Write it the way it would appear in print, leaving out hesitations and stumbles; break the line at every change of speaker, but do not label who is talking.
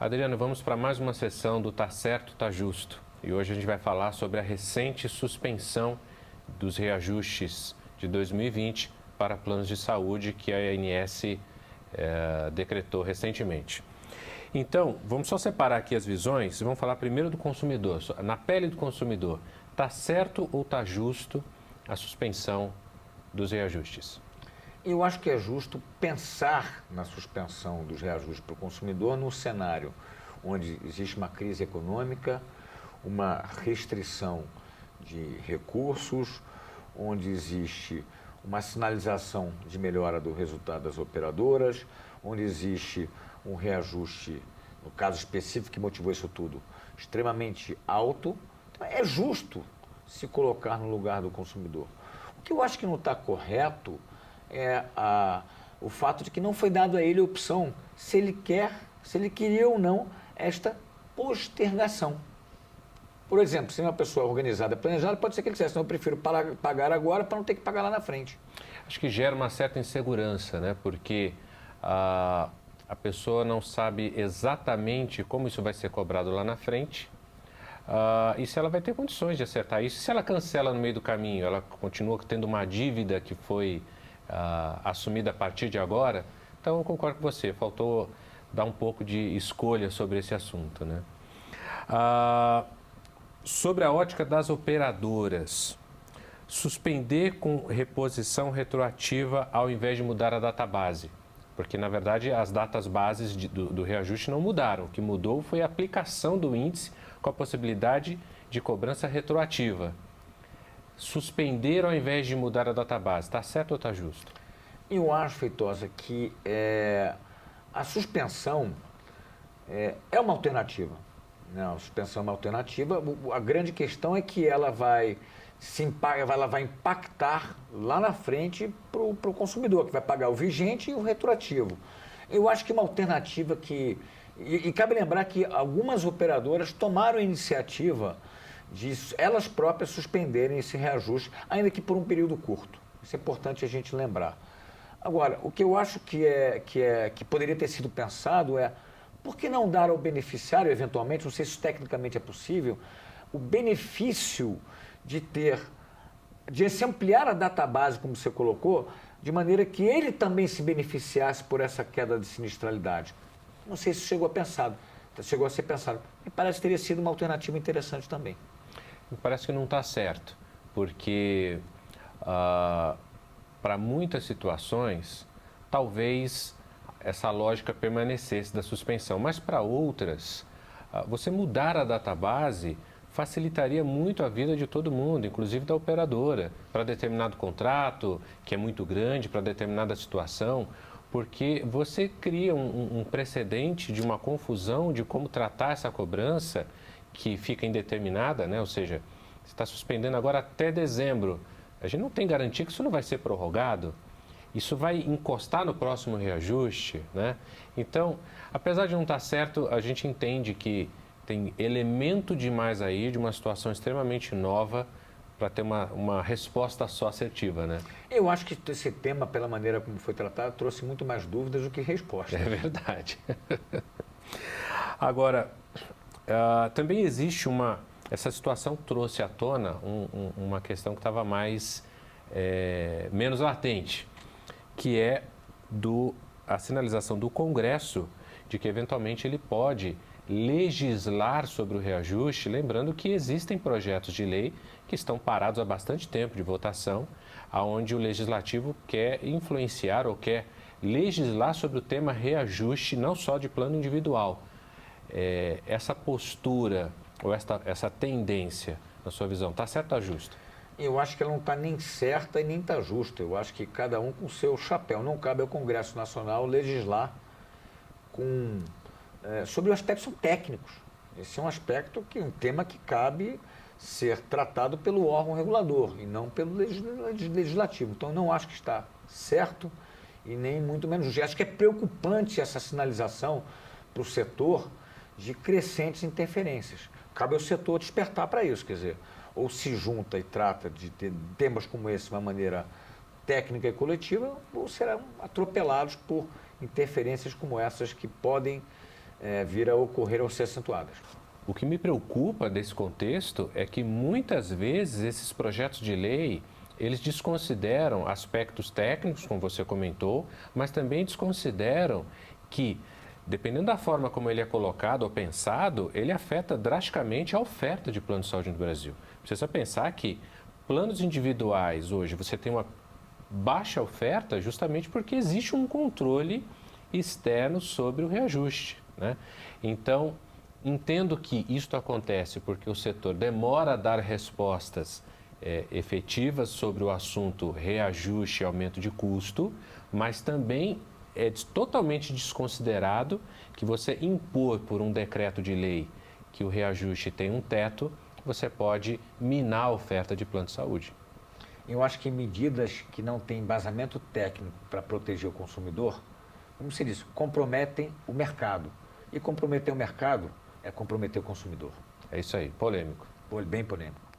Adriano, vamos para mais uma sessão do Tá Certo, Tá Justo. E hoje a gente vai falar sobre a recente suspensão dos reajustes de 2020 para planos de saúde que a ANS decretou recentemente. Então, vamos só separar aqui as visões e vamos falar primeiro do consumidor. Na pele do consumidor, tá certo ou tá justo a suspensão dos reajustes?
Eu acho que é justo pensar na suspensão dos reajustes para o consumidor num cenário onde existe uma crise econômica, uma restrição de recursos, onde existe uma sinalização de melhora do resultado das operadoras, onde existe um reajuste, no caso específico que motivou isso tudo, extremamente alto. Então, é justo se colocar no lugar do consumidor. O que eu acho que não está correto é o fato de que não foi dado a ele a opção se ele queria ou não esta postergação. Por exemplo, se uma pessoa organizada, planejada, pode ser que ele dissesse, não, eu prefiro pagar agora para não ter que pagar lá na frente.
Acho que gera uma certa insegurança, né? Porque a pessoa não sabe exatamente como isso vai ser cobrado lá na frente e se ela vai ter condições de acertar isso. Se ela cancela no meio do caminho, ela continua tendo uma dívida que foi assumida a partir de agora. Então, eu concordo com você, faltou dar um pouco de escolha sobre esse assunto, né? Sobre a ótica das operadoras, suspender com reposição retroativa ao invés de mudar a data base. Porque, na verdade, as datas bases do reajuste não mudaram. O que mudou foi a aplicação do índice com a possibilidade de cobrança retroativa. Suspender ao invés de mudar a data base, está certo ou está justo?
Eu acho, Feitosa, que a suspensão é uma alternativa. Não, a suspensão é uma alternativa. A grande questão é que ela vai impactar lá na frente para o consumidor, que vai pagar o vigente e o retroativo. Eu acho que uma alternativa que... E cabe lembrar que algumas operadoras tomaram a iniciativa de elas próprias suspenderem esse reajuste, ainda que por um período curto. Isso é importante a gente lembrar. Agora, o que eu acho que poderia ter sido pensado é, por que não dar ao beneficiário, eventualmente, não sei se tecnicamente é possível, o benefício de se ampliar a database, como você colocou, de maneira que ele também se beneficiasse por essa queda de sinistralidade. Não sei se chegou a ser pensado. Me parece que teria sido uma alternativa interessante também.
Me parece que não está certo, porque para muitas situações, talvez essa lógica permanecesse da suspensão, mas para outras, você mudar a database facilitaria muito a vida de todo mundo, inclusive da operadora, para determinado contrato, que é muito grande, para determinada situação, porque você cria um precedente de uma confusão de como tratar essa cobrança que fica indeterminada, né? Ou seja, você está suspendendo agora até dezembro. A gente não tem garantia que isso não vai ser prorrogado. Isso vai encostar no próximo reajuste, né? Então, apesar de não estar certo, a gente entende que tem elemento demais aí de uma situação extremamente nova para ter uma resposta só assertiva, né?
Eu acho que esse tema, pela maneira como foi tratado, trouxe muito mais dúvidas do que respostas.
É verdade. Agora, também existe essa situação trouxe à tona uma questão que estava menos latente, que é a sinalização do Congresso de que, eventualmente, ele pode legislar sobre o reajuste, lembrando que existem projetos de lei que estão parados há bastante tempo de votação, onde o Legislativo quer influenciar ou quer legislar sobre o tema reajuste, não só de plano individual. Essa postura ou essa tendência, na sua visão, está certo ou está justo?
Eu acho que ela não está nem certa e nem está justa. Eu acho que cada um com o seu chapéu. Não cabe ao Congresso Nacional legislar sobre aspectos técnicos. Esse é um tema que cabe ser tratado pelo órgão regulador e não pelo legislativo. Então, eu não acho que está certo e nem muito menos justo. Acho que é preocupante essa sinalização para o setor de crescentes interferências. Cabe ao setor despertar para isso, quer dizer, ou se junta e trata de temas como esse de uma maneira técnica e coletiva, ou serão atropelados por interferências como essas que podem vir a ocorrer ou ser acentuadas.
O que me preocupa desse contexto é que muitas vezes esses projetos de lei, eles desconsideram aspectos técnicos, como você comentou, mas também desconsideram que, dependendo da forma como ele é colocado ou pensado, ele afeta drasticamente a oferta de plano de saúde no Brasil. Precisa pensar que planos individuais hoje, você tem uma baixa oferta justamente porque existe um controle externo sobre o reajuste, né? Então, entendo que isto acontece porque o setor demora a dar respostas efetivas sobre o assunto reajuste e aumento de custo, mas também é totalmente desconsiderado que você impor por um decreto de lei que o reajuste tem um teto, você pode minar a oferta de plano de saúde.
Eu acho que medidas que não têm embasamento técnico para proteger o consumidor, como se diz, comprometem o mercado. E comprometer o mercado é comprometer o consumidor.
É isso aí, polêmico.
Bem polêmico.